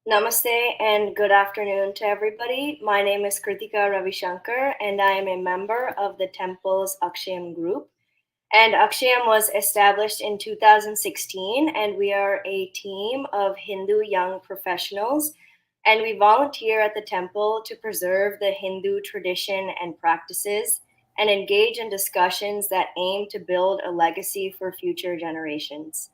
Namaste and good afternoon to everybody. My name is Kritika Ravishankar and I am a member of the temple's Akshayam group. And Akshayam was established in 2016 and we are a team of Hindu young professionals and we volunteer at the temple to preserve the Hindu tradition and practices and engage in discussions that aim to build a legacy for future generations.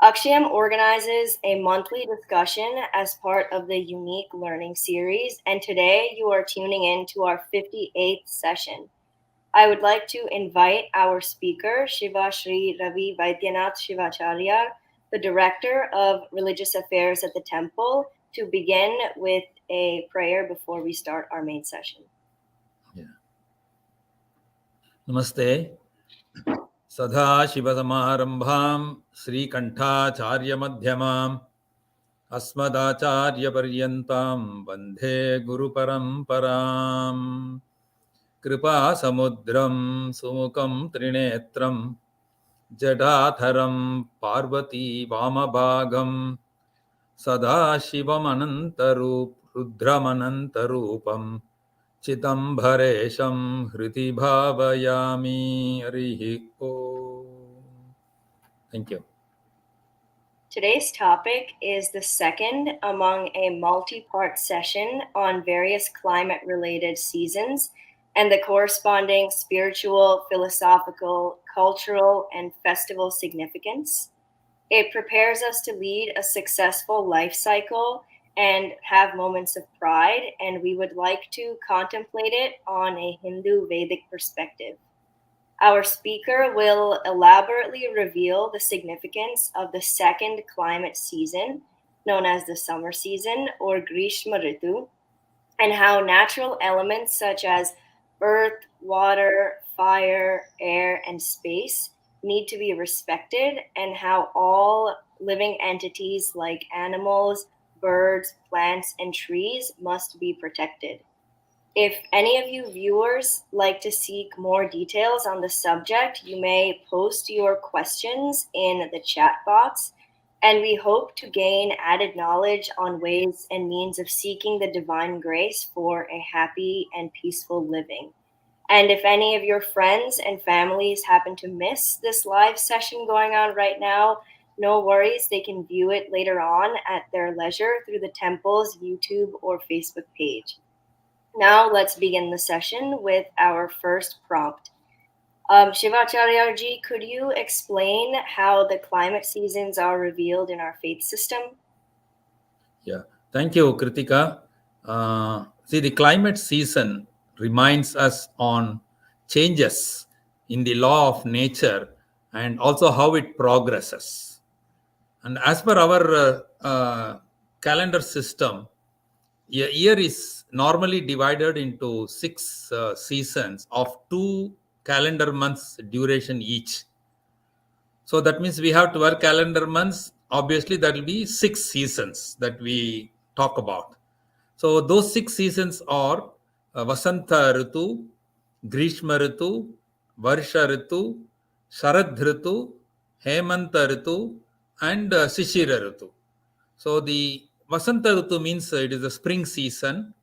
Akshayam organizes a monthly discussion as part of the Unique Learning Series, and today you are tuning in to our 58th session. I would like to invite our speaker, Shiva Shri Ravi Vaidyanaat Sivachariar, the Director of Religious Affairs at the Temple, to begin with a prayer before we start our main session. Namaste. Sadhashivasamarambham Srikanthacharyamadhyamam Asmadacharyaparyantam Vandhe Guru Paramparam Kripa Samudram Sumukam Trinetram Jadatharam Parvati Vamabhagam Sadashivamanantarup Rudramanantarupam Chidambaresham Hriti Bhavayami Harihi Om. Thank you. Today's topic is the second among a multi-part session on various climate-related seasons and the corresponding spiritual, philosophical, cultural, and festival significance. It prepares us to lead a successful life cycle and have moments of pride, and we would like to contemplate it on a Hindu Vedic perspective. Our speaker will elaborately reveal the significance of the second climate season, known as the summer season or Grishma Ritu, and how natural elements such as earth, water, fire, air, and space need to be respected, and how all living entities like animals, birds, plants, and trees must be protected. If any of you viewers like to seek more details on the subject, you may post your questions in the chat box, and we hope to gain added knowledge on ways and means of seeking the divine grace for a happy and peaceful living. And if any of your friends and families happen to miss this live session going on right now, no worries, they can view it later on at their leisure through the temple's YouTube or Facebook page. Now let's begin the session with our first prompt. Sivachariar ji, could you explain how the climate seasons are revealed in our faith system? Yeah, thank you, Kritika. See, the climate season reminds us on changes in the law of nature and also how it progresses. And as per our calendar system, a year is normally divided into 6 seasons of 2 calendar months duration each. So that means we have 12 calendar months. Obviously, that will be 6 seasons that we talk about. So those 6 seasons are Vasanta Ritu, Grishma Ritu, Varsha Ritu, Sharad Ritu, Hemanta Ritu, and Shishira Ritu. So the Vasanta Ritu means it is the spring season.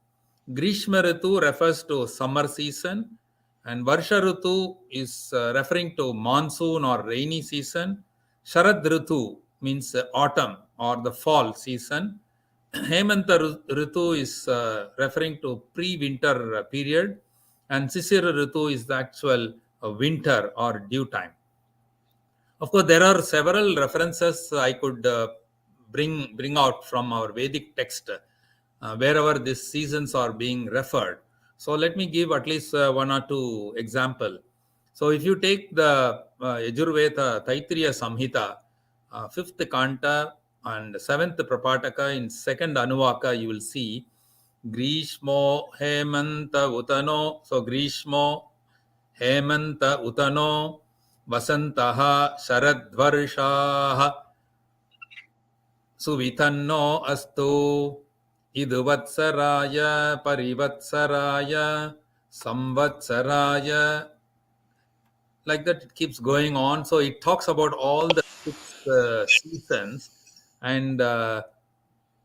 Grishma Ritu refers to summer season. And Varsha Ritu is referring to monsoon or rainy season. Sharad Ritu means autumn or the fall season. Hemanta Ritu is referring to pre-winter period. And Sisira Ritu is the actual winter or dew time. Of course, there are several references I could bring out from our Vedic text wherever these seasons are being referred. So let me give at least one or two example. So if you take the Yajurveda Taittiriya Samhita, fifth Kanta and seventh Prapataka in second Anuvaka, you will see Grishmo Hemanta Utano. So Grishmo Hemanta Utano Vasantaha Sharadvarshaha Suvitanno Astu Iduvatsaraya Parivatsaraya Samvatsaraya. Like that, it keeps going on. So it talks about all the 6 seasons, and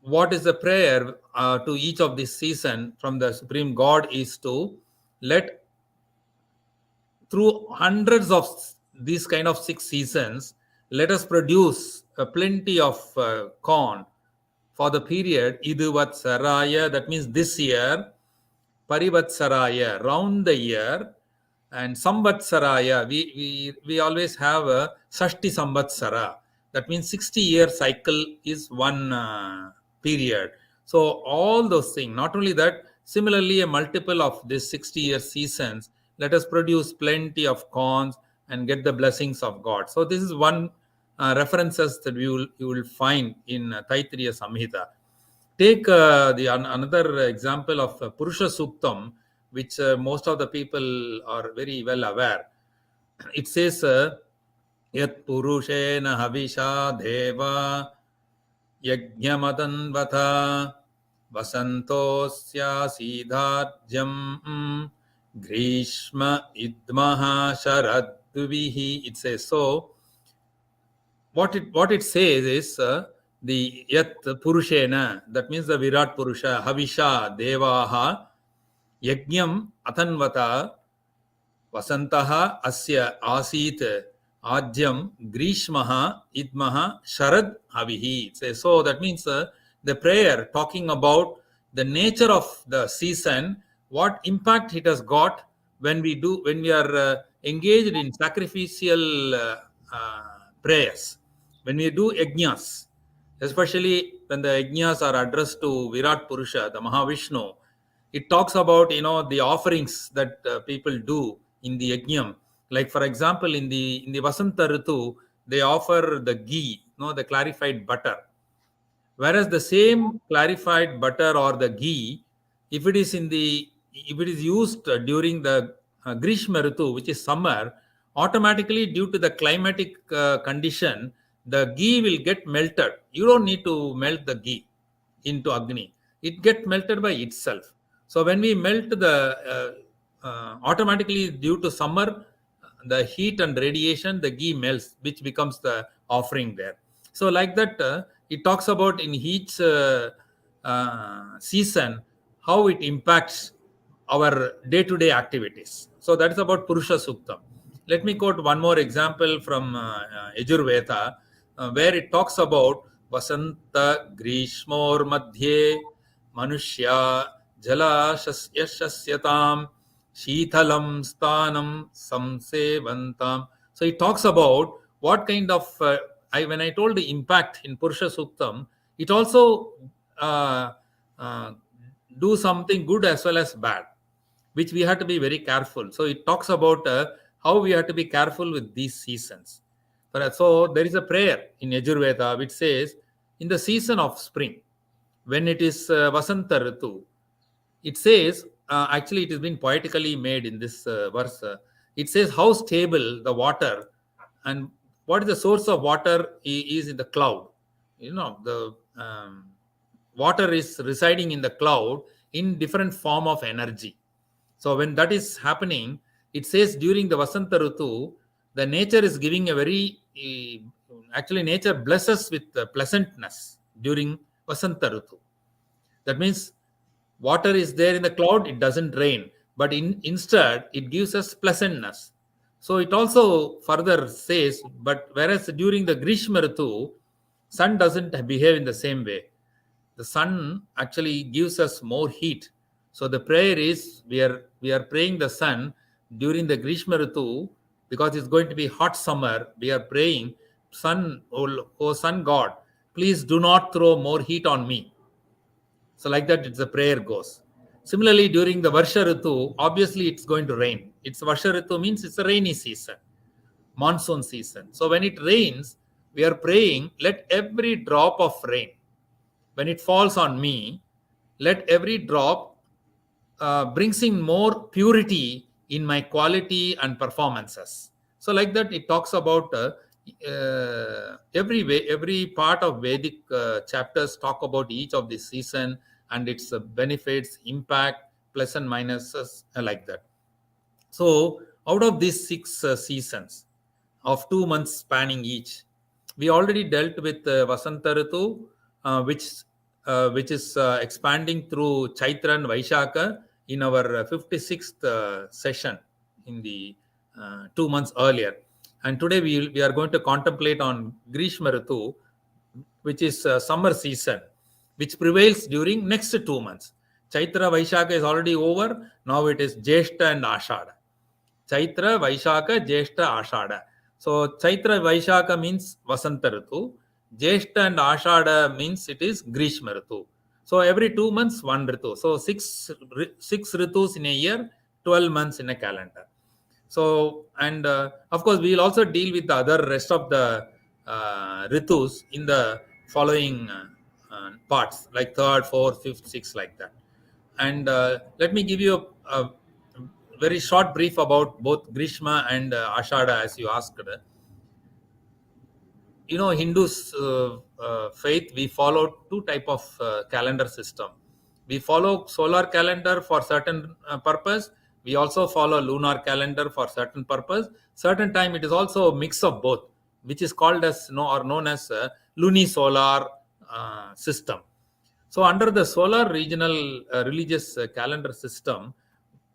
what is the prayer to each of this season from the Supreme God is to let, through hundreds of these kind of 6 seasons, let us produce plenty of corn for the period Iduvatsaraya, that means this year, Parivatsaraya, round the year, and Samvatsaraya, we always have a Shashti Samvatsara. That means 60-year cycle is one period. So all those things, not only that, similarly a multiple of these 60-year seasons, let us produce plenty of corns and get the blessings of God. So this is one references that you will find in Taittiriya Samhita. Take another example of Purusha Suktam, which most of the people are very well aware. It says, Yat Purushena Havisha Deva Yajnamatanvata Vasantosya Siddharjam Grishma Idmaha Sharadvihi. It says so. What it says is the Yat Purushena, that means the Virat Purusha, Havisha Devaha Yajnam Atanvata Vasantaha Asya Asit Ajyam Grishmaha Idmaha Sharad Havihi. So that means the prayer talking about the nature of the season, what impact it has got when we are engaged in sacrificial prayers, when we do yajnas, especially when the yajnas are addressed to Virat Purusha, the Mahavishnu. It talks about the offerings that people do in the yajnam. Like for example, in the Vasanta Ritu, they offer the ghee, the clarified butter. Whereas the same clarified butter or the ghee, if it is used during the Grishma Ritu, which is summer, automatically due to the climatic condition, the ghee will get melted. You don't need to melt the ghee into Agni. It gets melted by itself. So when we melt automatically due to summer, the heat and radiation, the ghee melts, which becomes the offering there. So like that, it talks about in each season how it impacts our day-to-day activities. So that is about Purusha Suktam. Let me quote one more example from Yajurveda, where it talks about Vasanta Grishmor Madhye Manushya Jala Yashasyatam Sheethalam Stanam Samsevantam. So it talks about what kind of, when I told the impact in Purusha Suktam, it also uh, do something good as well as bad, which we have to be very careful. So it talks about how we have to be careful with these seasons. So there is a prayer in Yajurveda which says, in the season of spring, when it is Vasanta Ritu, it says, actually it has been poetically made in this verse. It says how stable the water, and what is the source of water is in the cloud. The water is residing in the cloud in different form of energy. So when that is happening, it says during the Vasanta Ritu, the nature is giving a very, actually nature blesses with pleasantness during Vasanta Ritu. That means water is there in the cloud, it doesn't rain, but instead it gives us pleasantness. So it also further says, but whereas during the Grishma Ritu, sun doesn't behave in the same way. The sun actually gives us more heat. So the prayer is, we are praying the sun during the Grishma Ritu, because it's going to be hot summer. We are praying, sun, oh sun God, please do not throw more heat on me. So like that, it's a prayer goes. Similarly, during the Varsha Ritu, obviously it's going to rain. It's Varsha Ritu means it's a rainy season, monsoon season. So when it rains, we are praying, let every drop of rain, when it falls on me, let every drop brings in more purity in my quality and performances. So like that, it talks about every part of Vedic chapters talk about each of the season and its benefits, impact, plus and minuses, like that. So out of these 6 seasons of 2 months spanning each, we already dealt with Vasanta Ritu, which which is expanding through Chaitra and Vaishaka in our 56th session in the 2 months earlier. And today we are going to contemplate on Grishma Ritu, which is summer season, which prevails during next 2 months. Chaitra Vaishaka is already over. Now it is Jyeshtha and Ãshãdha. Chaitra, Vaishaka, Jyeshtha, Ãshãdha. So Chaitra, Vaishaka means Vasanta Ritu. Jyeshtha and Ãshãdha means it is Grishma Ritu. So every 2 months, one Ritu. So six Ritus in a year, 12 months in a calendar. So, and of course, we will also deal with the other rest of the Ritus in the following parts, like third, fourth, fifth, sixth, like that. And let me give you a very short brief about both Grishma and Ãshãdha, as you asked. Hindus faith, we follow two type of calendar system. We follow solar calendar for certain purpose. We also follow lunar calendar for certain purpose. Certain time it is also a mix of both, which is called as known as lunisolar system. So under the solar regional religious calendar system,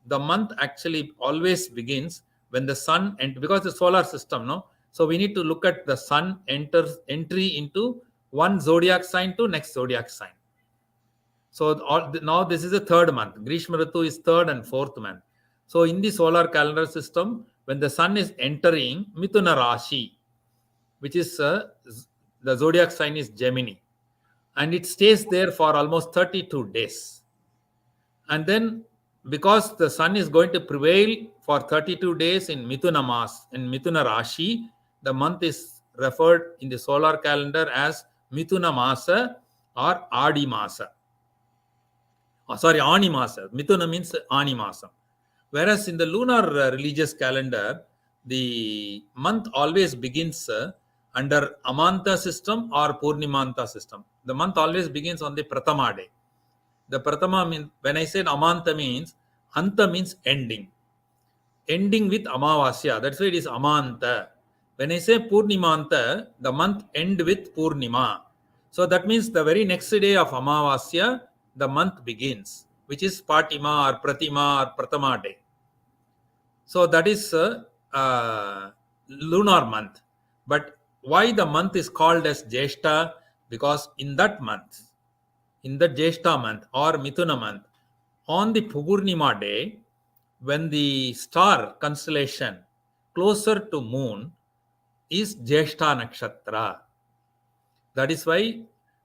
the month actually always begins when the sun, and because the solar system, so we need to look at the sun entry into one zodiac sign to next zodiac sign. So now this is the third month. Grishma Ritu is third and fourth month. So in the solar calendar system, when the sun is entering Mithuna Rashi, which is the zodiac sign is Gemini, and it stays there for almost 32 days. And then because the sun is going to prevail for 32 days in Mithuna Rashi, the month is referred in the solar calendar as Mithuna Masa or Adi Masa. Ani Masa. Mithuna means Ani Masa. Whereas in the lunar religious calendar, the month always begins under Amanta system or Purnimanta system. The month always begins on the Prathama day. The Prathama means, when I said Amanta means, Anta means ending. Ending with Amavasya. That's why it is Amanta. When I say Purnimanta, the month end with Purnima. So that means the very next day of Amavasya, the month begins, which is Patima or Pratima or Prathama day. So that is lunar month. But why the month is called as Jyeshtha? Because in that month, in the Jyeshtha month or Mithuna month, on the Purnima day, when the star constellation closer to moon is Jyeshtha Nakshatra. That is why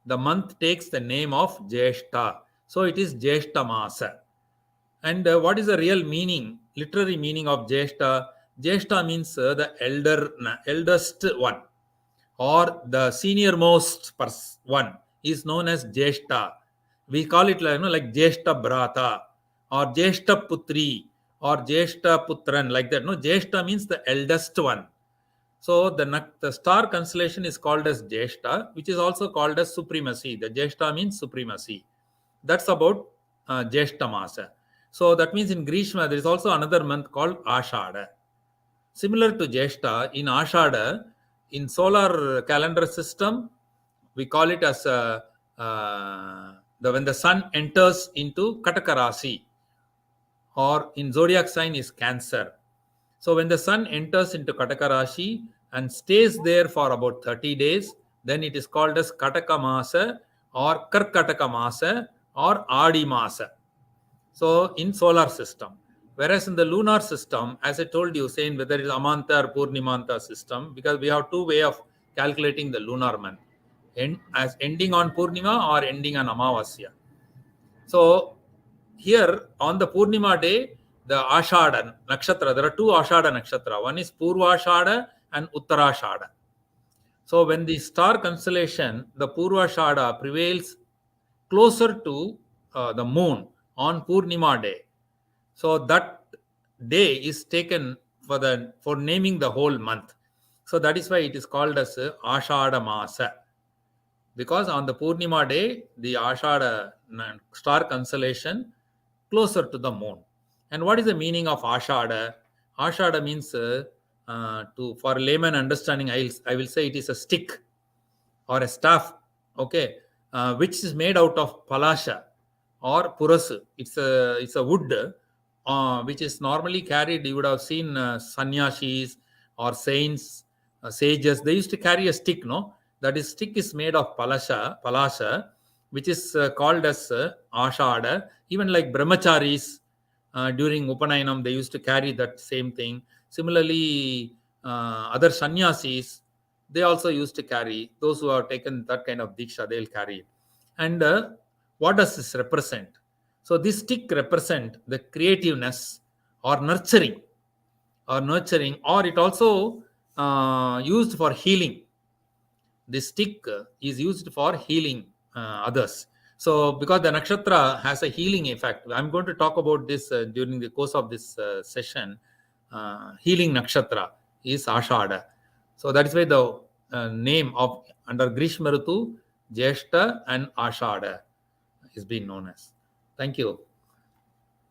the month takes the name of Jyeshtha. So it is Jyeshtha Masa. And what is the real meaning, literary meaning of Jyeshtha? Jyeshtha means the eldest one, or the senior-most one is known as Jyeshtha. We call it like Jyeshtha Brata or Jyeshtha Putri or Jyeshtha Putran, like that. Jyeshtha means the eldest one. So the star constellation is called as Jyeshtha, which is also called as supremacy. The Jyeshtha means supremacy. That's about Jyeshtha Masa. So that means in Grishma, there is also another month called Ãshãdha. Similar to Jyeshtha, in Ãshãdha, in solar calendar system, we call it as when the sun enters into Kataka Rasi, or in zodiac sign is Cancer. So when the sun enters into Kataka Rashi and stays there for about 30 days, then it is called as Kataka Masa or Karkataka Masa or Adi Masa. So in solar system. Whereas in the lunar system, as I told you, saying whether it is Amanta or Purnimanta system, because we have two ways of calculating the lunar month, as ending on Purnima or ending on Amavasya. So here on the Purnima day, the Ãshãdha Nakshatra, there are two Ãshãdha Nakshatra. One is Purvashada and Uttarashada. So when the star constellation, the Purvashada, prevails closer to the moon on Purnima day, so that day is taken for naming the whole month. So that is why it is called as Ãshãdha Masa. Because on the Purnima day, the Ãshãdha star constellation closer to the moon. And what is the meaning of Ãshãdha? Ãshãdha means, for layman understanding, I will say it is a stick or a staff. Okay, which is made out of palasha or purasu. It's a wood which is normally carried. You would have seen sannyashis or saints, sages. They used to carry a stick, no? That is stick is made of palasha, which is called as Ãshãdha. Even like brahmacharis during Upanayinam, they used to carry that same thing. Similarly, other sannyasis, they also used to carry. Those who have taken that kind of diksha, they'll carry it. And what does this represent? So this stick represent the creativeness or nurturing, or it also used for healing. This stick is used for healing others. So because the nakshatra has a healing effect, I'm going to talk about this during the course of this session. Healing nakshatra is Ãshãdha. So that is why the name of under Grishma Ritu, Jyeshtha and Ãshãdha is being known as. Thank you.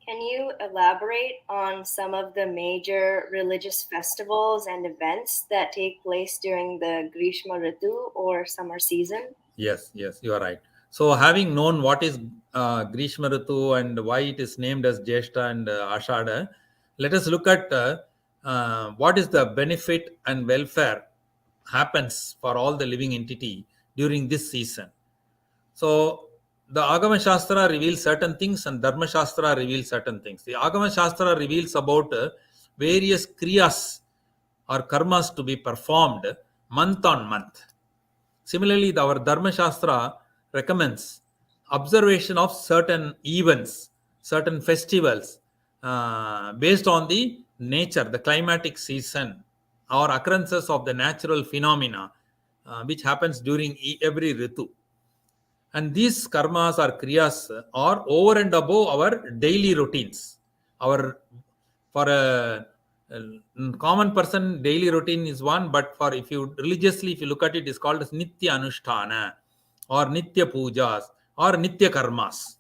Can you elaborate on some of the major religious festivals and events that take place during the Grishma Ritu or summer season? Yes, you are right. So, having known what is Grishma Ritu and why it is named as Jyeshtha and Ãshãdha, let us look at what is the benefit and welfare happens for all the living entity during this season. So, the Agama Shastra reveals certain things and Dharma Shastra reveals certain things. The Agama Shastra reveals about various kriyas or karmas to be performed month on month. Similarly, our Dharma Shastra recommends observation of certain events, certain festivals based on the nature, the climatic season, or occurrences of the natural phenomena which happens during every Ritu. And these karmas or kriyas are over and above our daily routines. Our for a common person, daily routine is one, but for if you religiously, if you look at it, it's called as nitya anusthana or nitya pujas or nitya karmas.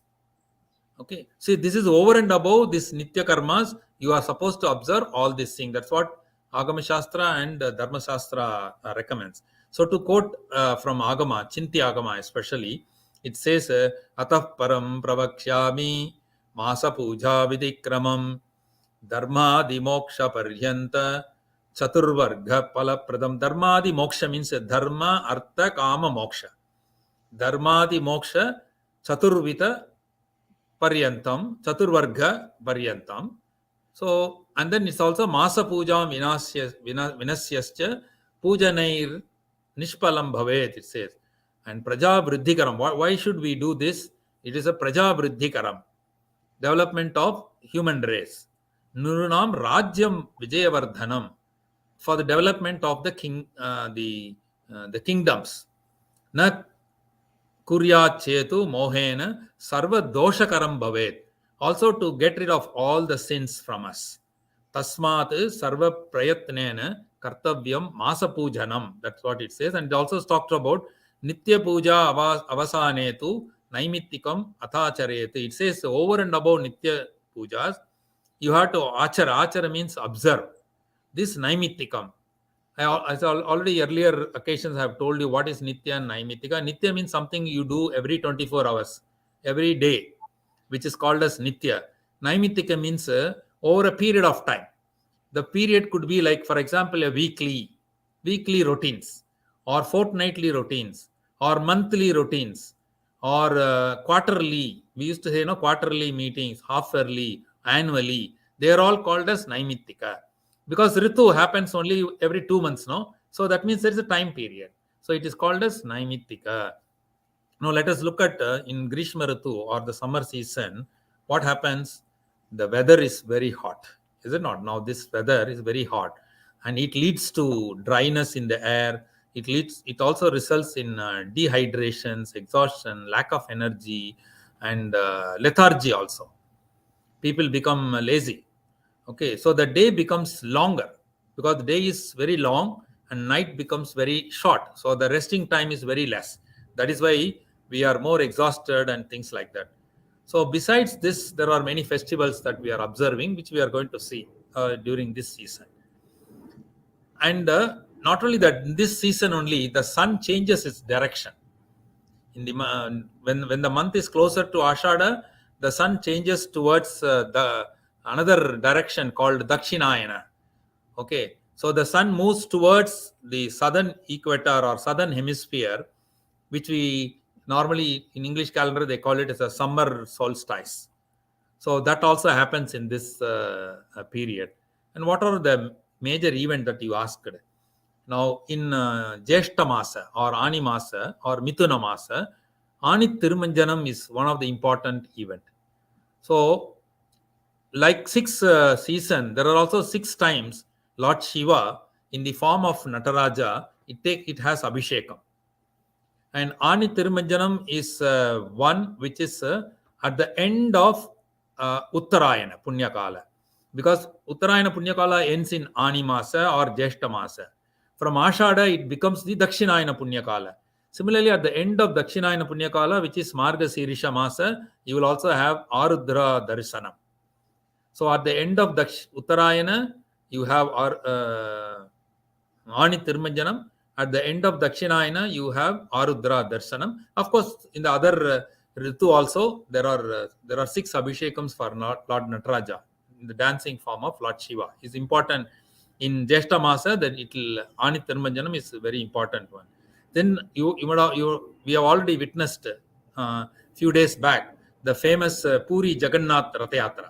Okay, see, this is over and above this nitya karmas. You are supposed to observe all these things. That's what Agama Shastra and Dharma Shastra recommends. So, to quote from Agama, Chinti Agama especially, it says, Atah param pravakshyami masa puja vidikramam dharmadi moksha paryanta chaturvarga palapradam. Dharmadi moksha means dharma, artha, kama, moksha. Dharmadi moksha chaturvita paryantam, chaturvarga paryantam. So, and then it's also masa puja vinasyascha pujanair nishpalam bhavet, it says. And praja vriddhikaram. Why should we do this? It is a praja vriddhikaram, development of human race. Nurunam rajyam vijayavardhanam, for the development of the the kingdoms. Na kuryat chetu mohena sarva doshakaram bhavet, also to get rid of all the sins from us. Tasmat sarva prayatnena kartavyam masa pujanam. That's what it says. And it also talks about nitya puja avasanetu naimittikam athacharet. It says over and above nitya pujas, you have to achara. Achara means observe. This naimittikam. As already earlier occasions I have told you what is Nitya and Naimittika. Nitya means something you do every 24 hours, every day, which is called as Nitya. Naimittika means over a period of time. The period could be like, for example, a weekly routines, or fortnightly routines, or monthly routines, or quarterly. We used to say, quarterly meetings, half yearly, annually. They are all called as Naimittika. Because Ritu happens only every 2 months, no? So that means there is a time period. So it is called as Naimittika. Now let us look at in Grishma Ritu or the summer season, what happens? The weather is very hot, is it not? Now this weather is very hot and it leads to dryness in the air. It also results in dehydrations, exhaustion, lack of energy, and lethargy also. People become lazy. Okay, so the day becomes longer because the day is very long and night becomes very short. So the resting time is very less. That is why we are more exhausted and things like that. So besides this, there are many festivals that we are observing, which we are going to see during this season. And not only that, in this season only, the sun changes its direction. In the when the month is closer to Ashada, the sun changes towards the another direction called Dakshinayana. Okay, so the sun moves towards the southern equator or southern hemisphere, which we normally in English calendar they call it as a summer solstice. So that also happens in this period. And what are the major event that you asked? Now in Jyeshtha Masa or Ani Masa or Mithuna Masa, Ani Tirumanjanam is one of the important event. So like six season, there are also 6 times Lord Shiva in the form of Nataraja, it has Abhishekam. And Ani Tirumanjanam is one which is at the end of Uttarayana Punyakala. Because Uttarayana Punyakala ends in Ani Masa or Jyeshtha Masa. From Ashada, it becomes the Dakshinayana Punyakala. Similarly, at the end of Dakshinayana Punyakala, which is Marga Sirisha Masa, you will also have Arudra Darshanam. So at the end of Uttarayana, you have Ani Tirumanjanam. At the end of Dakshinayana, you have Arudra Darshanam. Of course, in the other Ritu also, there are 6 Abhishekams for Lord Nataraja in the dancing form of Lord Shiva. Is important in Jyeshtha Masa, that it will Ani Tirumanjanam is a very important one. Then we have already witnessed few days back the famous Puri Jagannath Ratha Yatra,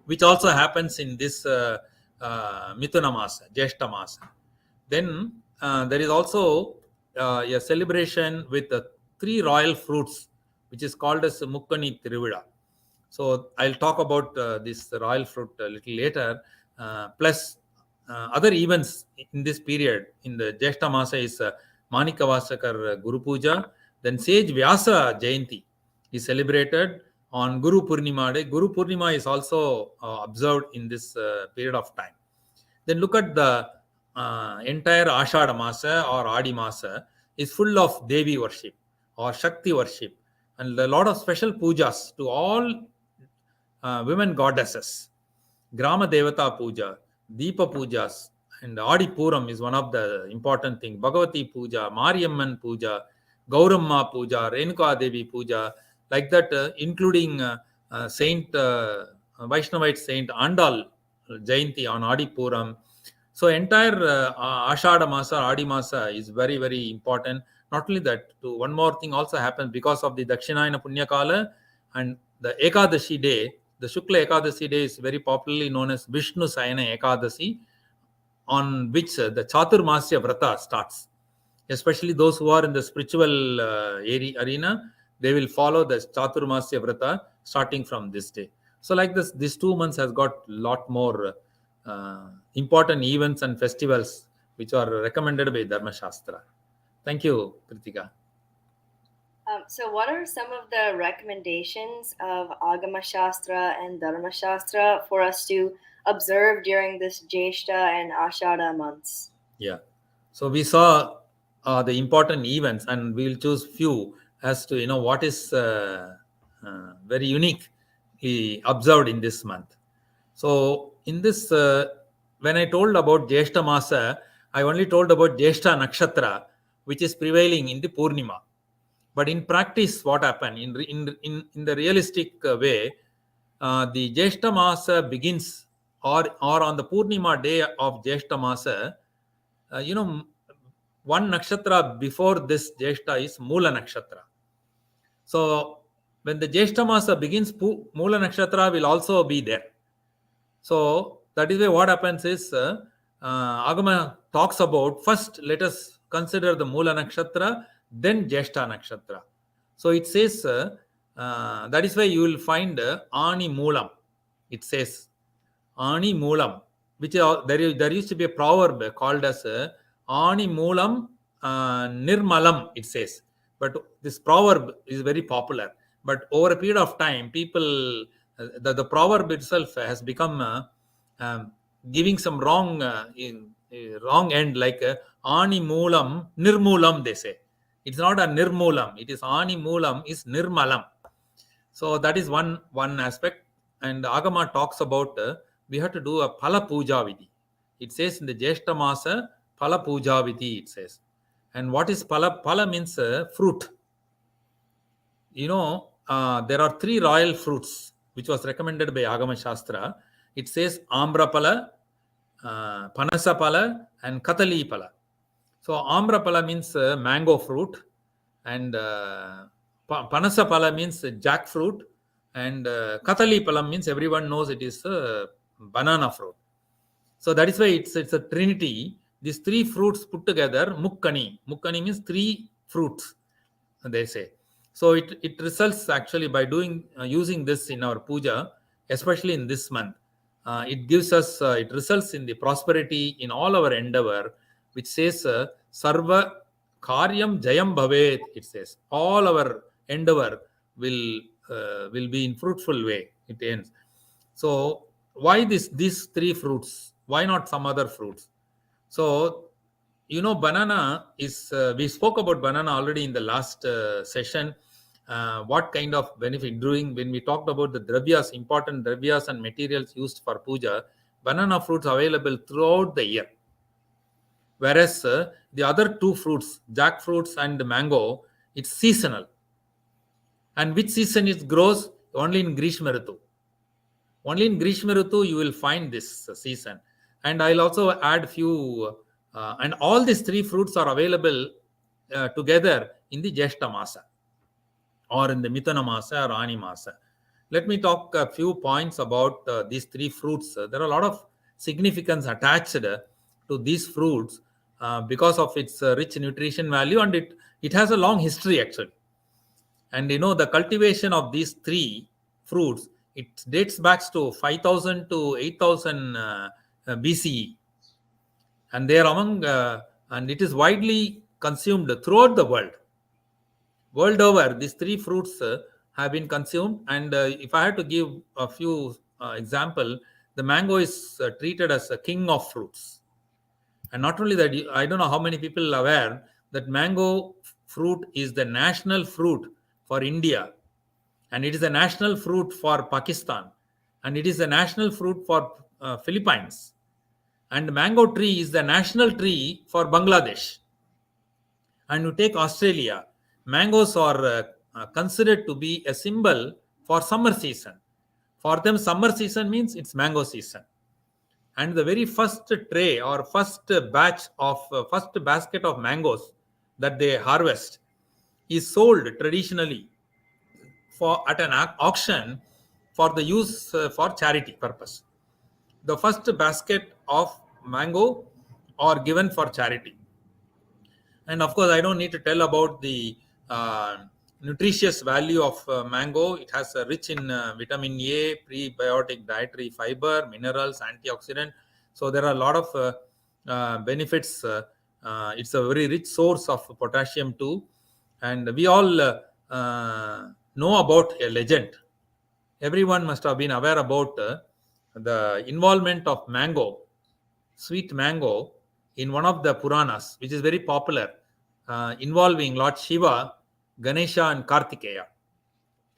which also happens in this Mithuna Masa, Jyeshtha Masa. Then there is also a celebration with 3 royal fruits, which is called as Mukkani Tiruvila. So I'll talk about this royal fruit a little later. Plus other events in this period in the Jyeshtha Masa is Manikavasakar Guru Puja. Then Sage Vyasa Jayanti is celebrated on Guru Purnima Day. Guru Purnima is also observed in this period of time. Then look at the entire Ashada Masa or Adi Masa is full of Devi worship or Shakti worship and a lot of special pujas to all women goddesses. Grama Devata Puja, Deepa Pujas, and Adi Puram is one of the important things. Bhagavati Puja, Mariamman Puja, Gauramma Puja, Renuka Devi Puja, like that, including Saint Vaishnavite Saint Andal Jayanti on Adi Puram. So entire Ashada Masa, Adi Masa is very, very important. Not only that, one more thing also happens because of the Dakshinayana Punyakala and the Ekadashi day. The Shukla Ekadashi day is very popularly known as Vishnu Sayana Ekadashi, on which the Chaturmasya Vrata starts. Especially those who are in the spiritual arena, they will follow the Chaturmasya Vrata starting from this day. So like this, these 2 months has got a lot more important events and festivals which are recommended by Dharma Shastra. Thank you, Kritika. So what are some of the recommendations of Agama Shastra and Dharma Shastra for us to observe during this Jyeshtha and Ashada months? Yeah. So we saw the important events, and we'll choose few as to what is very uniquely observed in this month. So in this, when I told about Jyeshtha Masa, I only told about Jyeshtha Nakshatra, which is prevailing in the Purnima. But in practice, what happened in the realistic way, the Jyeshtha Masa begins, or on the Purnima day of Jyeshtha Masa, one nakshatra before this Jyeshtha is Mula Nakshatra. So when the Jyeshtha Masa begins, Mula Nakshatra will also be there. So that is why what happens is Agama talks about first let us consider the Mula Nakshatra, then Jyeshtha Nakshatra. So it says that is why you will find Ani Moolam. It says Ani Moolam, which there used to be a proverb called as Ani Moolam Nirmalam, it says. But this proverb is very popular. But over a period of time, people, the proverb itself has become giving some wrong end, like Ani Moolam Nirmoolam, they say. It's not a Nirmoolam. It is Ani Moolam is Nirmalam. So that is one aspect. And Agama talks about we have to do a Phala Puja Vidhi. It says in the Jyeshtha Masa, Phala Puja Vidhi, it says. And what is Phala? Phala means fruit. there are three royal fruits which was recommended by Agama Shastra. It says Ambrapala, Panasapala, and Katalipala. So Ambrapala means mango fruit, and Panasapala means jackfruit, and Katalipala means everyone knows it is banana fruit. So that is why it's a trinity. These three fruits put together, Mukkani. Mukkani means three fruits, they say. So it results actually by using this in our puja, especially in this month. It gives us, it results in the prosperity in all our endeavor, which says, Sarva Karyam Jayam Bhavet, it says. All our endeavor will be in fruitful way, it ends. So why these three fruits? Why not some other fruits? So, banana is, we spoke about banana already in the last session. What kind of benefit when we talked about the dravyas, important dravyas and materials used for puja, banana fruits available throughout the year. Whereas the other two fruits, jackfruits and mango, it's seasonal. And which season it grows? Only in Grishma Ritu. Only in Grishma Ritu you will find this season. And I'll also add few, and all these three fruits are available together in the Jyeshtha Masa or in the Mithuna Masa or Ani Masa. Let me talk a few points about these three fruits. There are a lot of significance attached to these fruits because of its rich nutrition value, and it has a long history actually. And the cultivation of these three fruits, it dates back to 5000 to 8000 BCE, and they are among and it is widely consumed throughout the world. World over, these three fruits have been consumed. And if I had to give a few example, the mango is treated as a king of fruits. And not only that, I don't know how many people are aware that mango fruit is the national fruit for India, and it is a national fruit for Pakistan, and it is a national fruit for Philippines, and mango tree is the national tree for Bangladesh. And you take Australia, mangoes are considered to be a symbol for summer season. For them, summer season means it's mango season. And the very first tray or first batch of first basket of mangoes that they harvest is sold traditionally at an auction for the use for charity purpose. The first basket of mango are given for charity. And of course, I don't need to tell about the nutritious value of mango. It has rich in vitamin A, prebiotic dietary fiber, minerals, antioxidant. So there are a lot of benefits. It's a very rich source of potassium too. And we all know about a legend. Everyone must have been aware about the involvement of mango, sweet mango, in one of the Puranas, which is very popular, involving Lord Shiva, Ganesha, and Kartikeya.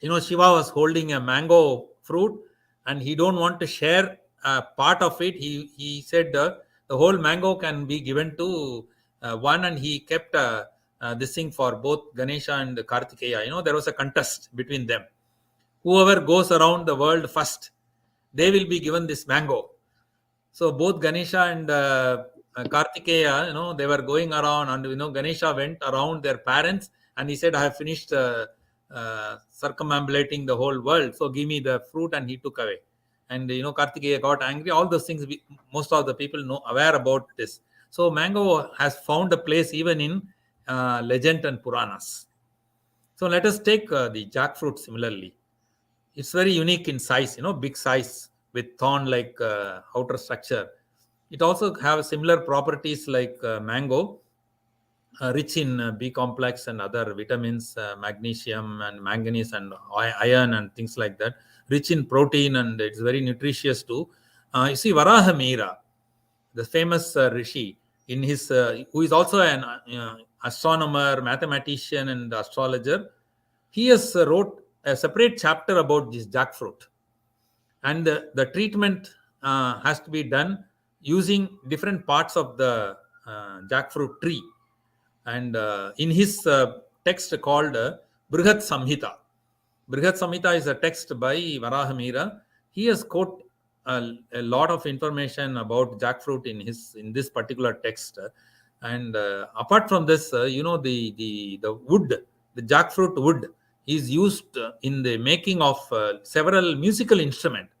Shiva was holding a mango fruit, and he don't want to share a part of it. He said the whole mango can be given to one, and he kept this thing for both Ganesha and Kartikeya. There was a contest between them. Whoever goes around the world first, they will be given this mango. So both Ganesha and Kartikeya, they were going around, and Ganesha went around their parents, and he said, "I have finished circumambulating the whole world. So give me the fruit," and he took away. And Kartikeya got angry. All those things, most of the people know aware about this. So mango has found a place even in legend and Puranas. So let us take the jackfruit similarly. It's very unique in size, big size with thorn-like outer structure. It also has similar properties like mango, rich in B complex and other vitamins, magnesium and manganese and iron and things like that. Rich in protein, and it's very nutritious too. You see, Varaha Mihira, the famous rishi, in his who is also an astronomer, mathematician, and astrologer, he has wrote a separate chapter about this jackfruit. And the treatment has to be done using different parts of the jackfruit tree. And in his text called Brihat Samhita, Brihat Samhita is a text by Varahamira. He has quote a lot of information about jackfruit in this particular text. And apart from this, the wood, the jackfruit wood, is used in the making of several musical instruments.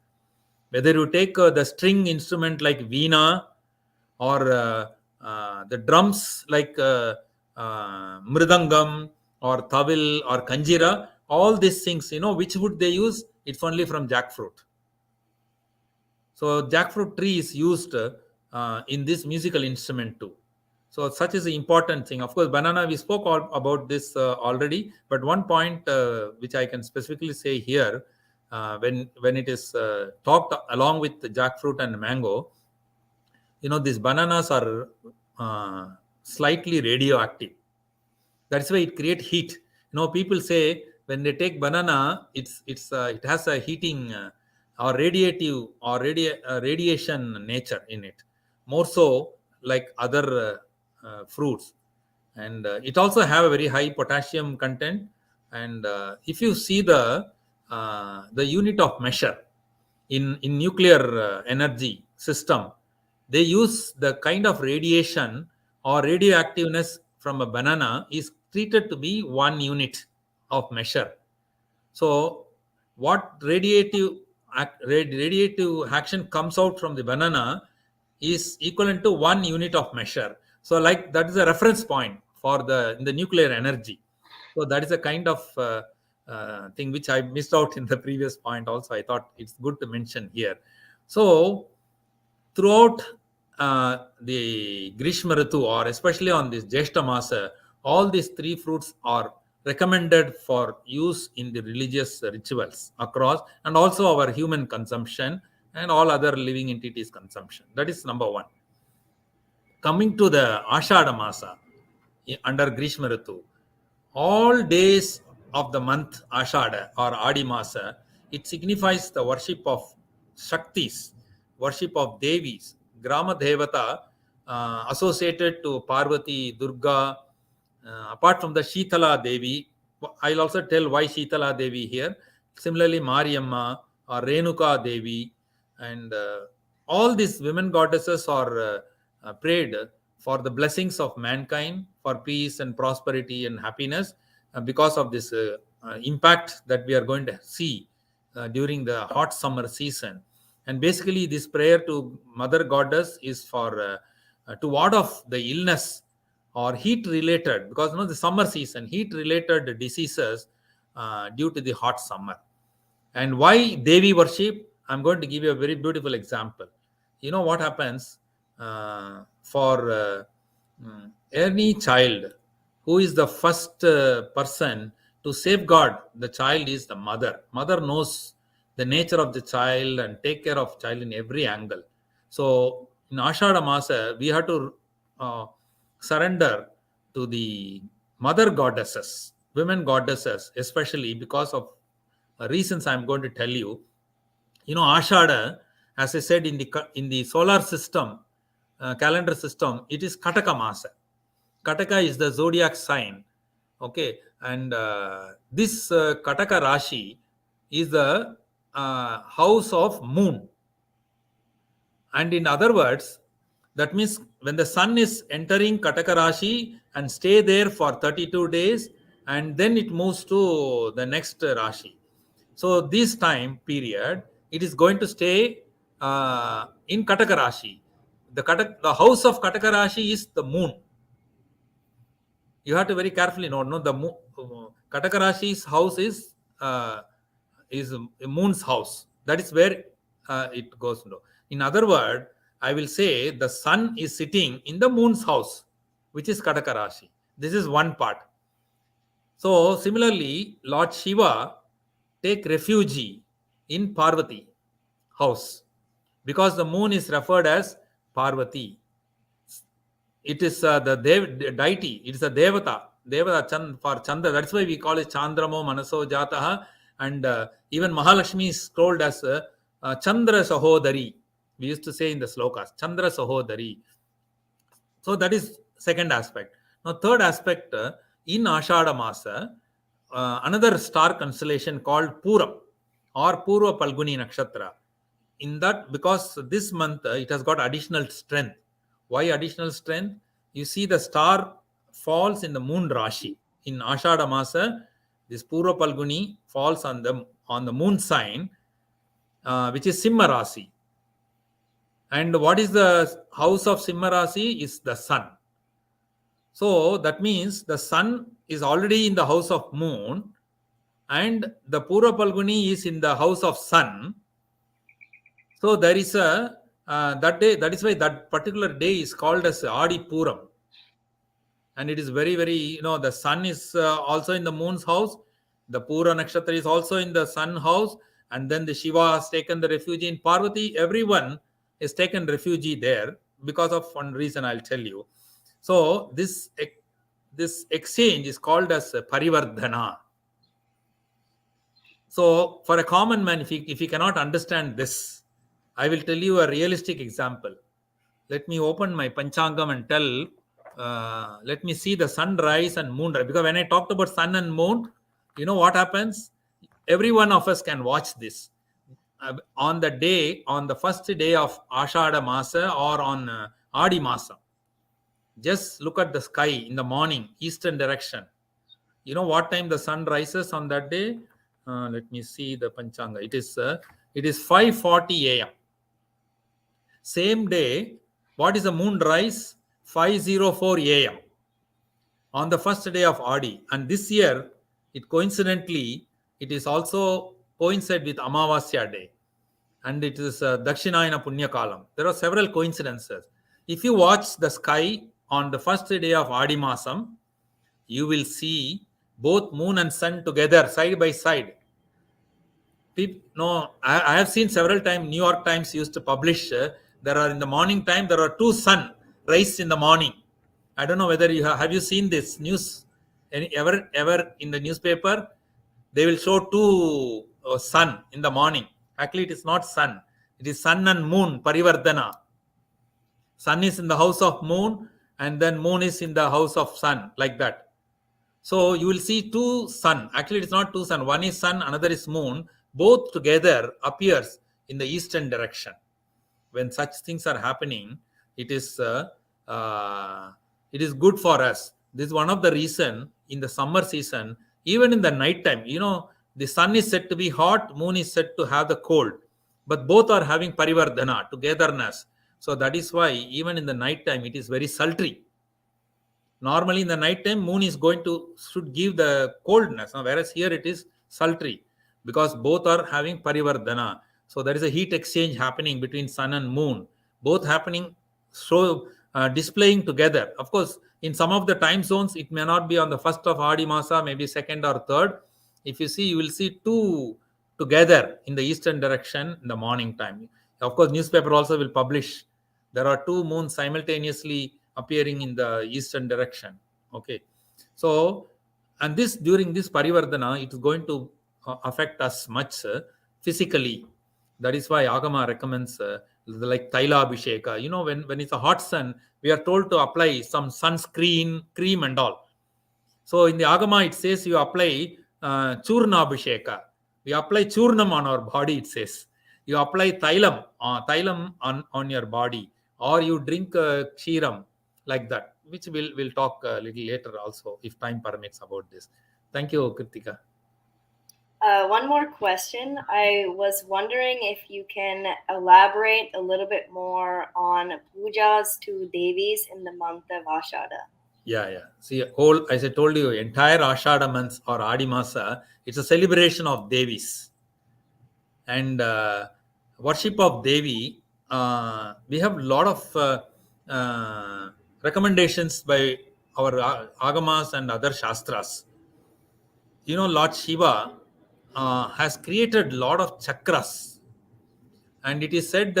Whether you take the string instrument like veena, or the drums like mridangam or tawil or kanjira, all these things, which would they use? It's only from jackfruit. So jackfruit tree is used in this musical instrument too. So such is the important thing. Of course, banana, we spoke about this already, but one point which I can specifically say here, when it is talked along with the jackfruit and mango, these bananas are slightly radioactive. That's why it creates heat. People say when they take banana, it has a heating or radiative or radiation nature in it, more so like other fruits. And it also have a very high potassium content. And if you see the unit of measure in nuclear energy system, they use the kind of radiation or radioactiveness from a banana is treated to be 1 unit of measure. So what radiative action comes out from the banana is equivalent to 1 unit of measure. So like that is a reference point for the nuclear energy. So that is a kind of thing which I missed out in the previous point also. I thought it's good to mention here. So throughout the Grishma Ritu, or especially on this Jyeshtha Masa, all these three fruits are recommended for use in the religious rituals across, and also our human consumption and all other living entities consumption. That is number one. Coming to the Ãshãdha Masa under Grishma Ritu, all days of the month Ãshãdha or Adi Masa, it signifies the worship of Shaktis, worship of Devis, Grama Devata, associated to Parvati, Durga, apart from the Shitala Devi. I'll also tell why Shitala Devi here. Similarly, Mariamma or Renuka Devi, and all these women goddesses are prayed for the blessings of mankind, for peace and prosperity and happiness, because of this impact that we are going to see during the hot summer season. And basically, this prayer to Mother Goddess is for to ward off the illness or heat related, because the summer season, heat related diseases due to the hot summer. And why Devi worship? I'm going to give you a very beautiful example. What happens for any child, who is the first person to safeguard the child is the mother. Mother knows the nature of the child and take care of child in every angle. So in Ãshãdha Masa, we have to surrender to the mother goddesses, women goddesses, especially because of reasons I'm going to tell you. Ãshãdha, as I said, in the solar system, calendar system, it is Kataka Masa. Kataka is the zodiac sign. Okay, and this Kataka Rashi is the house of moon. And in other words, that means when the sun is entering Kataka Rashi and stay there for 32 days, and then it moves to the next Rashi. So this time period, it is going to stay in Kataka Rashi. The house of Kataka Rashi is the moon. You have to very carefully note, no, the Kataka Rashi's house is a moon's house. That is where it goes. In other words, I will say the sun is sitting in the moon's house, which is Kataka Rashi. This is one part. So similarly, Lord Shiva take refuge in Parvati house, because the moon is referred as Parvati. It is the deity. It is a devata for Chandra. That's why we call it Chandramo Manaso Jataha. And even Mahalakshmi is told as Chandra Sahodari. We used to say in the slokas, Chandra Sahodari. So that is second aspect. Now third aspect, in Ãshãdha Masa, another star constellation called Puram or Purva Palguni Nakshatra. In that, because this month it has got additional strength. Why additional strength? You see the star falls in the moon Rashi. In Ashada Masa, this Purva Palguni falls on the moon sign, which is Simha Rasi. And what is the house of Simha Rasi? Is the sun. So that means the sun is already in the house of moon, and the Purva Palguni is in the house of sun. So there is a that day. That is why that particular day is called as Adi Puram, and it is very, very, the sun is also in the moon's house. The Pura Nakshatra is also in the sun house, and then the Shiva has taken the refuge in Parvati. Everyone is taken refuge there because of one reason I'll tell you. So this exchange is called as Parivardhana. So for a common man, if he cannot understand this, I will tell you a realistic example. Let me open my Panchangam and tell, let me see the sunrise and moonrise. Because when I talked about sun and moon, you know what happens? Every one of us can watch this. On the first day of Ashada Masa or on Adi Masa, just look at the sky in the morning, eastern direction. You know what time the sun rises on that day? Let me see the Panchanga. It is 5:40 a.m. Same day, what is the moon rise? 5:04 a.m. on the first day of Adi. And this year, it is also coincide with Amavasya day. And it is Dakshinayana Punya Kalam. There are several coincidences. If you watch the sky on the first day of Adi Masam, you will see both moon and sun together, side by side. I have seen several times New York Times used to publish, there are in the morning time, there are two sun rise in the morning. I don't know whether have you seen this news ever in the newspaper? They will show two sun in the morning. Actually, it is not sun. It is sun and moon, Parivardhana. Sun is in the house of moon, and then moon is in the house of sun, like that. So you will see two sun. Actually, it is not two sun. One is sun, another is moon. Both together appears in the eastern direction. When such things are happening, it is good for us. This is one of the reason in the summer season, even in the night time, the sun is said to be hot, moon is said to have the cold, but both are having parivardhana, togetherness. So that is why even in the night time it is very sultry. Normally in the night time, moon is should give the coldness, whereas here it is sultry, because both are having parivardhana. So there is a heat exchange happening between sun and moon, both happening, so displaying together. Of course, in some of the time zones, it may not be on the first of Adi Masa, maybe second or third. If you see, you will see two together in the eastern direction in the morning time. Of course, newspaper also will publish. There are two moons simultaneously appearing in the eastern direction. Okay. So, and during this Parivardhana, it is going to affect us much physically. That is why Agama recommends like Taila Abhisheka. When it's a hot sun, we are told to apply some sunscreen, cream and all. So in the Agama, it says you apply Churna Abhisheka. We apply Churnam on our body, it says. You apply Thailam on your body, or you drink Kshiram, like that, which we'll talk a little later also, if time permits, about this. Thank you, Kritika. One more question. I was wondering if you can elaborate a little bit more on pujas to Devis in the month of Ashada. Yeah. See, as I told you, entire Ashada month or Adi Masa, it's a celebration of Devis. And worship of Devi, we have a lot of recommendations by our Agamas and other Shastras. Lord Shiva has created a lot of chakras. And it is said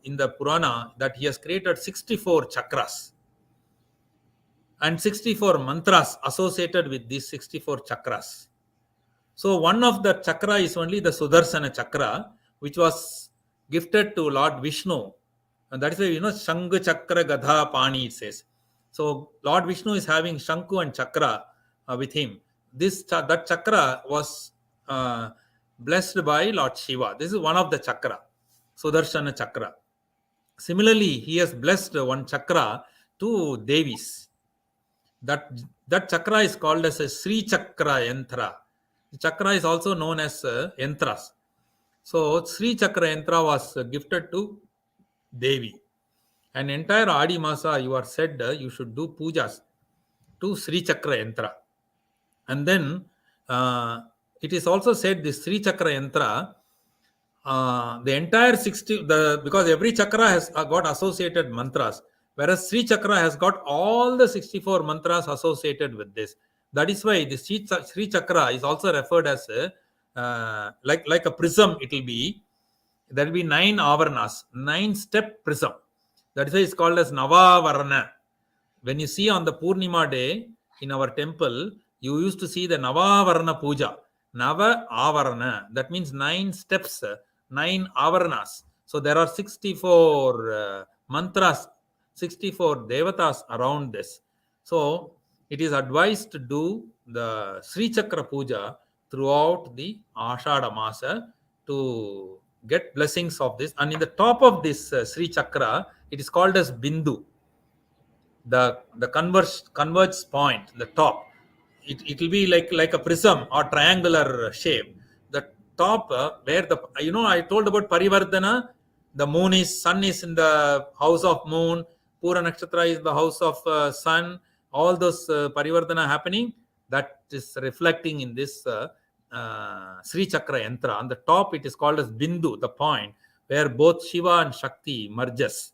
in the Purana that he has created 64 chakras and 64 mantras associated with these 64 chakras. So one of the chakra is only the Sudarsana chakra, which was gifted to Lord Vishnu. And that is why, Shanga Chakra Gadha Pani, it says. So Lord Vishnu is having Shanku and Chakra with him. that chakra was blessed by Lord Shiva. This is one of the chakra, Sudarshana chakra. Similarly, he has blessed one chakra to Devis. That chakra is called as a Sri Chakra Yantra. The chakra is also known as Yantras. So Sri Chakra Yantra was gifted to Devi. An entire Adi Masa, you are said you should do pujas to Sri Chakra Yantra. And then it is also said this Sri Chakra Yantra, the entire 60, because every chakra has got associated mantras, whereas Sri Chakra has got all the 64 mantras associated with this. That is why the Sri Chakra is also referred as like a prism. It will be, there will be 9 avaranas, 9-step prism. That is why it's called as Navavarana. When you see on the Purnima day in our temple, you used to see the Navavarana Puja. Nava Avarana. That means 9 steps, 9 avaranas. So there are 64 mantras, 64 devatas around this. So it is advised to do the Sri Chakra Puja throughout the Āshāda Masa to get blessings of this. And in the top of this Sri Chakra, it is called as Bindu. The converge point, the top, it will be like a prism or triangular shape. The top where the, I told about Parivardhana, the sun is in the house of moon, Pura Nakshatra is the house of sun, all those Parivardhana happening, that is reflecting in this Sri Chakra Yantra. On the top it is called as Bindu, the point where both Shiva and Shakti merges.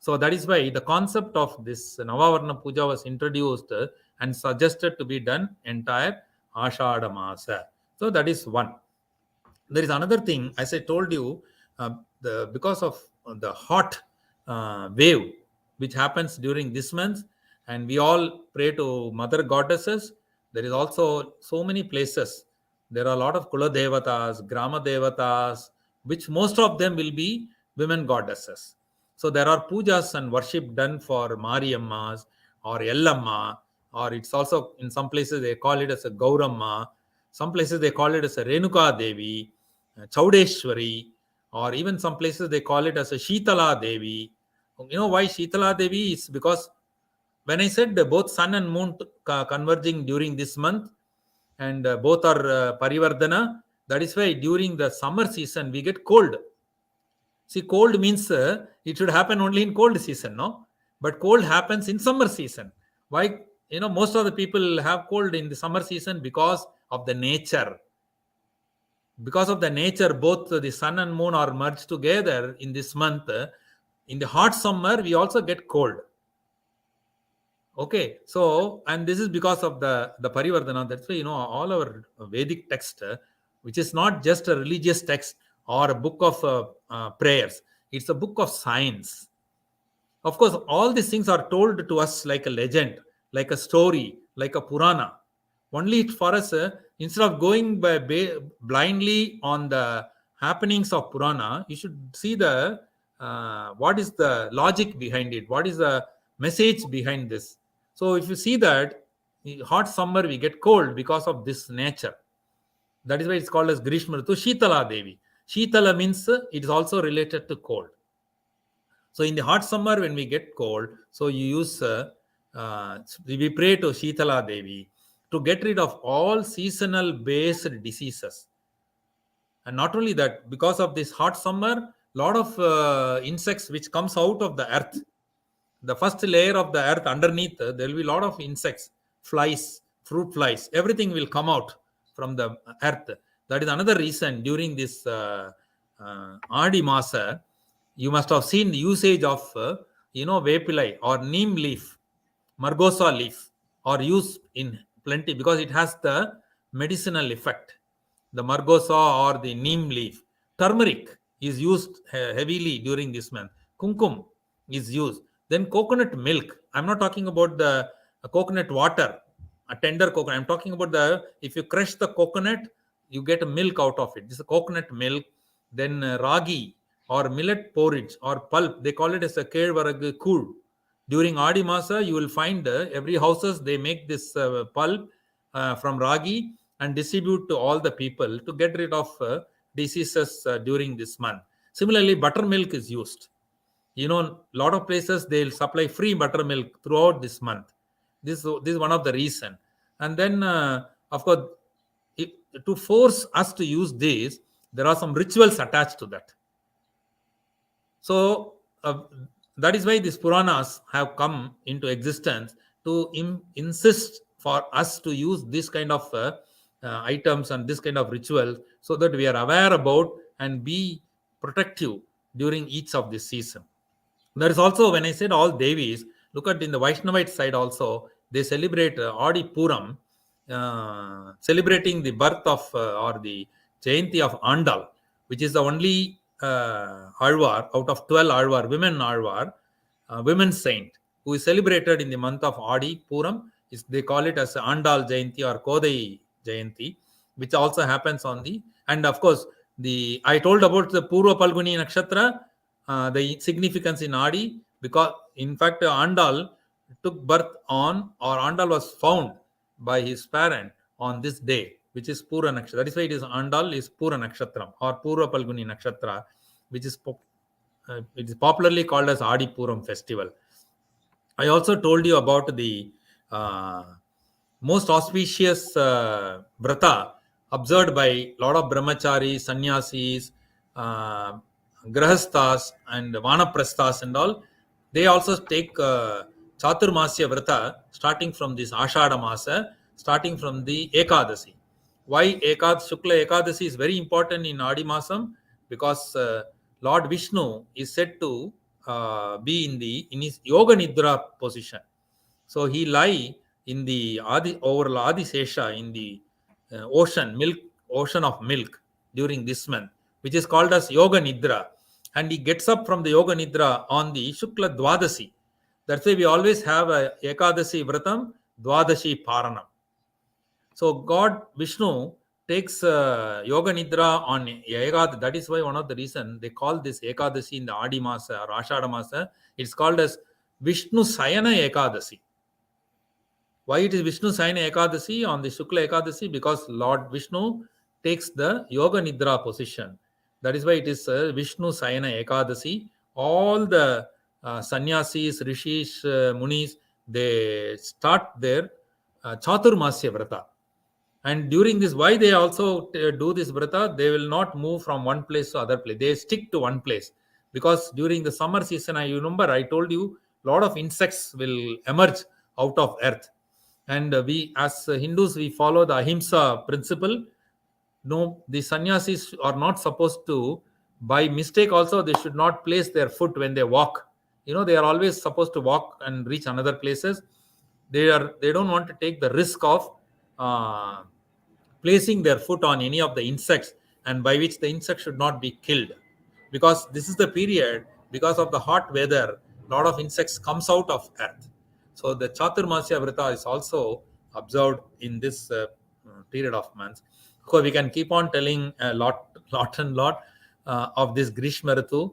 So that is why the concept of this Navavarna Puja was introduced and suggested to be done entire Āshāda Masa. So that is one. There is another thing, as I told you, because of the hot wave which happens during this month, and we all pray to Mother Goddesses. There is also so many places. There are a lot of Kula Devatas, Grama Devatas, which most of them will be women goddesses. So there are pujas and worship done for Mariammas or Yellamma, or it's also in some places they call it as a Gauramma. Some places they call it as a Renuka Devi, Chaudeshwari, or even some places they call it as a Shitala Devi. You know why Shitala Devi? Is because when I said both sun and moon converging during this month, and both are Parivardhana, that is why during the summer season we get cold. See, cold means it should happen only in cold season, no? But cold happens in summer season. Why? Most of the people have cold in the summer season because of the nature. Because of the nature, both the sun and moon are merged together in this month. In the hot summer, we also get cold. Okay, so, and this is because of the Parivardhana. That's why, all our Vedic text, which is not just a religious text or a book of prayers, it's a book of science. Of course, all these things are told to us like a legend, like a story, like a Purana. Only for us, instead of going blindly on the happenings of Purana, you should see what is the logic behind it, what is the message behind this. So if you see that, hot summer we get cold because of this nature. That is why it's called as Grishma Ritu, Shitala Devi. Shitala means it is also related to cold. So in the hot summer when we get cold, so you use, we pray to Shitala Devi to get rid of all seasonal based diseases. And not only that, because of this hot summer, lot of insects which comes out of the earth. The first layer of the earth underneath, there will be a lot of insects, flies, fruit flies, everything will come out from the earth. That is another reason during this Adi Masa, you must have seen the usage of, Vepilai or neem leaf, Margosa leaf, or use in plenty because it has the medicinal effect. The Margosa or the neem leaf. Turmeric is used heavily during this month. Kumkum is used. Then coconut milk. I'm not talking about the coconut water, a tender coconut. I'm talking about if you crush the coconut, you get a milk out of it. This is coconut milk. Then ragi or millet porridge or pulp. They call it as a kervarag kur. During Adi Masa, you will find every houses, they make this pulp from ragi and distribute to all the people to get rid of diseases during this month. Similarly, buttermilk is used. A lot of places they'll supply free buttermilk throughout this month. This is one of the reason. And then, of course, it, to force us to use this, there are some rituals attached to that. So that is why these Puranas have come into existence to insist for us to use this kind of items and this kind of rituals, so that we are aware about and be protective during each of this season. There is also, when I said all Devis, look at in the Vaishnavite side also, they celebrate Adi Puram, celebrating the birth of or the Jayanti of Andal, which is the only Alvar out of 12 Alvar, women saint, who is celebrated in the month of Adi Puram. They call it as Andal Jayanti or Kodai Jayanti, which also happens on the, and of course, I told about the Purva Palguni Nakshatra, the significance in Adi, because in fact Andal took birth on, or Andal was found by his parent on this day, which is Pura Nakshatra. That is why it is Andal is Pura Nakshatram or Purva Palguni Nakshatra, which is it is popularly called as Adi Puram festival. I also told you about the most auspicious vrata observed by a lot of brahmacharis, sannyasis, grahasthas, and vanaprasthas and all. They also take Chaturmasya vrata starting from this Ashadha Masa, starting from the Ekadasi. Why Shukla Ekadasi is very important in Adi Masam? Because Lord Vishnu is said to be in his Yoga Nidra position. So he lie in the over Adi Sesha in the ocean of milk during this month, which is called as Yoga Nidra. And he gets up from the Yoga Nidra on the Shukla Dwadasi. That's why we always have a Ekadasi Vratam, Dwadashi Paranam. So God Vishnu takes Yoga Nidra on Ekadasi. That is why one of the reasons they call this Ekadasi in the Adi Masa or Ashada Masa, it's called as Vishnu Sayana Ekadasi. Why it is Vishnu Sayana Ekadasi on the Shukla Ekadasi? Because Lord Vishnu takes the Yoga Nidra position. That is why it is Vishnu Sayana Ekadasi. All the sannyasis, rishis, munis, they start their Chaturmasya Vrata. And during this, why they also do this Vrata? They will not move from one place to other place. They stick to one place. Because during the summer season, I remember I told you, a lot of insects will emerge out of earth. And we, as Hindus, we follow the ahimsa principle. No, the sannyasis are not supposed to, by mistake also, they should not place their foot when they walk. They are always supposed to walk and reach another places. They don't want to take the risk of placing their foot on any of the insects, and by which the insect should not be killed. Because this is the period, because of the hot weather, a lot of insects comes out of earth. So the Chaturmasya Vrata is also observed in this period of months. Of course, we can keep on telling a lot of this Grishma Ritu.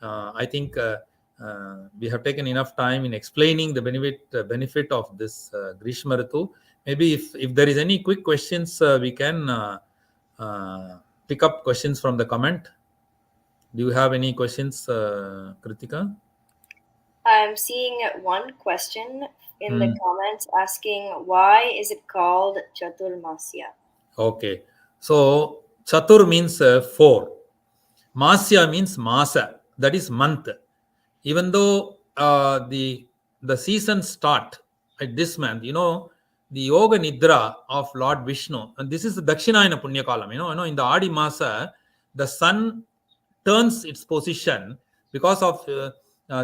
I think we have taken enough time in explaining the benefit of this Grishma Ritu. Maybe if there is any quick questions, we can pick up questions from the comment. Do you have any questions, Kritika? I'm seeing one question in the comments asking, why is it called Chaturmasya? Okay. So, Chatur means 4. Masya means Masa. That is month. Even though the season start at this month, the Yoga Nidra of Lord Vishnu, and this is the Dakshinayana Punya Kalam, in the Adi Masa, the sun turns its position because of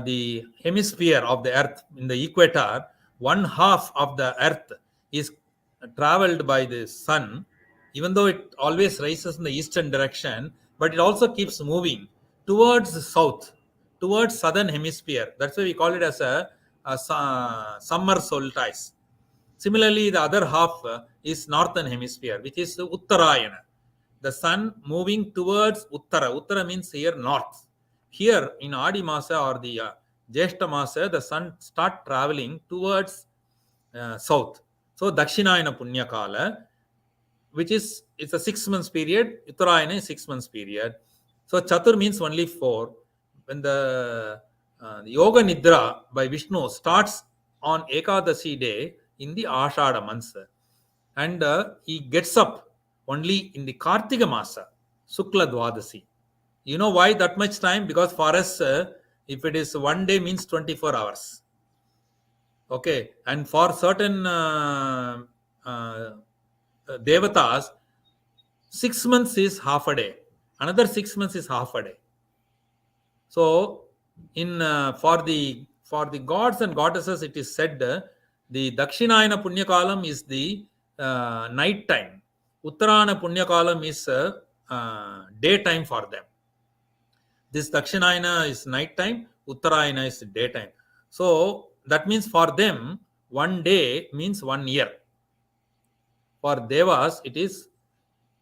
the hemisphere of the earth in the equator. One half of the earth is traveled by the sun, even though it always rises in the eastern direction, but it also keeps moving towards the south, towards southern hemisphere. That's why we call it as a summer solstice. Similarly, the other half is northern hemisphere, which is Uttarayana. The sun moving towards Uttara. Uttara means here north. Here in Adi Masa or the Jyeshtha Masa, the sun start traveling towards south. So Dakshinayana Punya Kala, which is it's a 6 months period. Uttarayana is 6 months period. So Chatur means only 4. When the Yoga Nidra by Vishnu starts on Ekadashi day in the Ashada months, and he gets up only in the Kartika Masa, Sukla Dwadasi. You know why that much time? Because for us, if it is one day means 24 hours. Okay, and for certain uh, devatas, 6 months is half a day. Another 6 months is half a day. So, in for the gods and goddesses, it is said the Dakshinayana Punyakalam is the night time. Uttarana Punyakalam is daytime for them. This Dakshinayana is night time, Uttarayana is daytime. So that means for them, one day means 1 year. For Devas, it is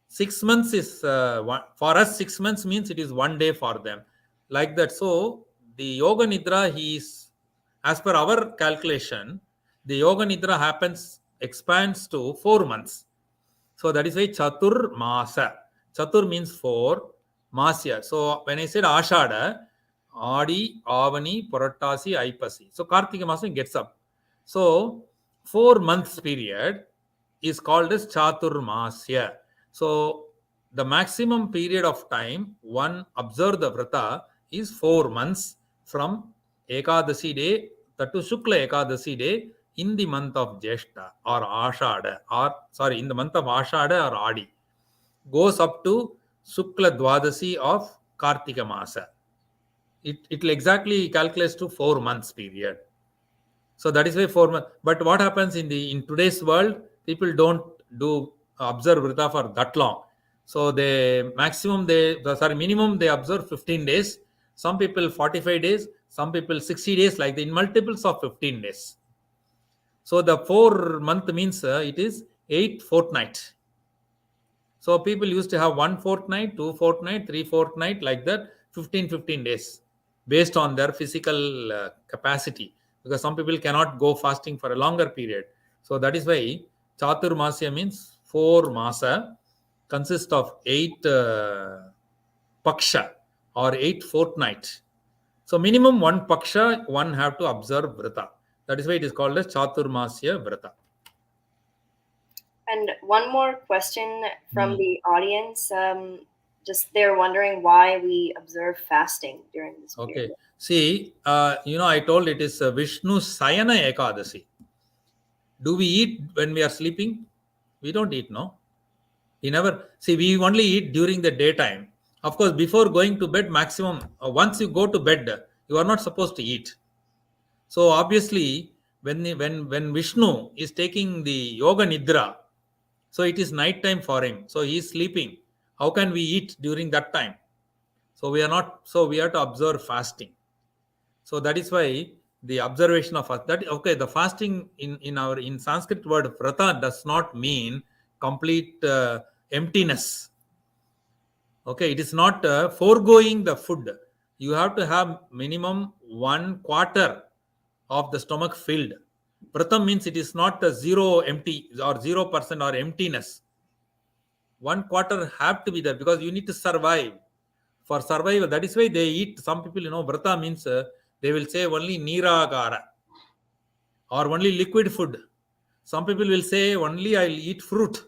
6 months is for us. 6 months means it is 1 day for them, like that. So the Yoga Nidra, he is, as per our calculation, the Yoga Nidra happens expands to 4 months. So that is why Chatur Masa. Chatur means 4, Masya. So when I said Ashada, Adi, Avani, Purattasi, Aipasi. So Kartika Masa gets up. So 4 months period is called as Chatur Masya. So the maximum period of time one observe the Vrata is 4 months from Ekadasi day, that to Shukla Ekadasi day, in the month of Jyeshtha or Ashada, or sorry, in the month of Ashada or Adi, goes up to Shukla Dwadasi of Kartika Masa. It will exactly calculates to 4 months period. So that is why 4 months. But what happens in today's world, people don't do observe Vrita for that long. So minimum they observe 15 days. Some people 45 days, some people 60 days, like in multiples of 15 days. So the 4 month means it is 8 fortnight. So people used to have 1 fortnight, 2 fortnight, 3 fortnight, like that, 15 days, based on their physical capacity. Because some people cannot go fasting for a longer period. So that is why Chatur Masya means 4 Masa, consists of 8 Paksha or 8 fortnight. So minimum 1 Paksha, one have to observe Vrata. That is why it is called as Chatur Masya Vrata. And one more question from the audience. Just they're wondering why we observe fasting during this Okay. period. See, I told it is Vishnu Sayana Ekadasi. Do we eat when we are sleeping? We don't eat, no? We never. See, we only eat during the daytime. Of course, before going to bed, maximum, once you go to bed, you are not supposed to eat. So obviously, when Vishnu is taking the Yoga Nidra, so it is night time for him. So he is sleeping. How can we eat during that time? So we are not. So we have to observe fasting. So that is why the observation of that. Okay, the fasting in Sanskrit word vrata does not mean complete emptiness. Okay, it is not foregoing the food. You have to have minimum 1/4 of the stomach filled. Pratham means it is not a zero empty or 0% or emptiness. 1/4 have to be there because you need to survive. For survival, that is why they eat. Some people, vrata means they will say only niragara or only liquid food. Some people will say only I'll eat fruit.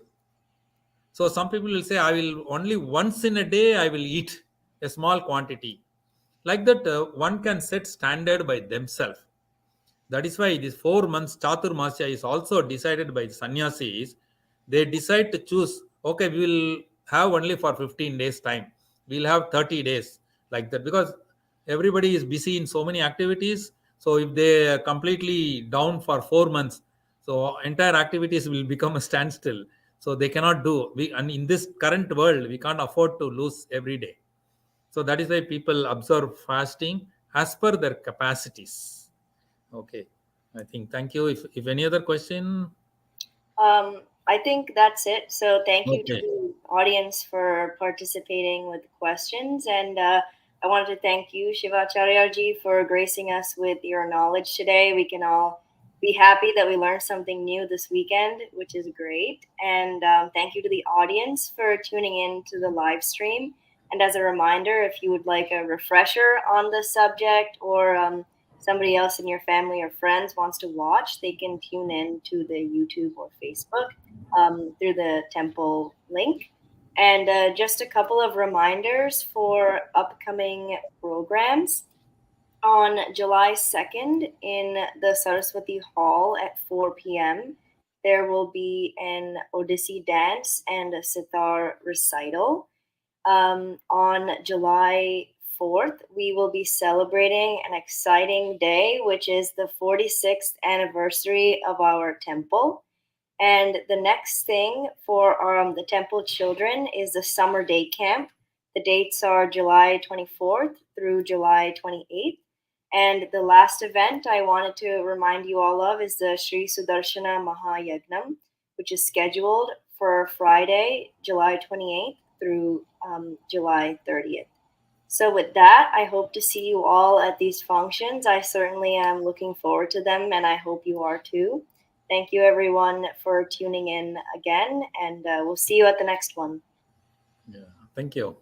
So some people will say I will only once in a day I will eat a small quantity. Like that, one can set standard by themselves. That is why this 4 months Chaturmasya is also decided by the sannyasis. They decide to choose, okay, we will have only for 15 days time. We'll have 30 days, like that, because everybody is busy in so many activities. So if they are completely down for 4 months, so entire activities will become a standstill. So they cannot do. And in this current world, we can't afford to lose every day. So that is why people observe fasting as per their capacities. Okay, I think thank you. If any other question, I think that's it. So thank you to okay, the audience for participating with questions. And I wanted to thank you, Sivachariar ji, for gracing us with your knowledge today. We can all be happy that we learned something new this weekend, which is great. And thank you to the audience for tuning in to the live stream. And as a reminder, if you would like a refresher on the subject, or somebody else in your family or friends wants to watch, they can tune in to the YouTube or Facebook through the temple link. And just a couple of reminders for upcoming programs. On July 2nd in the Saraswati Hall at 4 p.m., there will be an Odissi dance and a sitar recital. On July 4th, we will be celebrating an exciting day, which is the 46th anniversary of our temple. And the next thing for the temple children is the summer day camp. The dates are July 24th through July 28th. And the last event I wanted to remind you all of is the Sri Sudarshana Mahayagnam, which is scheduled for Friday, July 28th through July 30th. So, with that, I hope to see you all at these functions. I certainly am looking forward to them, and I hope you are too. Thank you, everyone, for tuning in again, and we'll see you at the next one. Yeah. Thank you.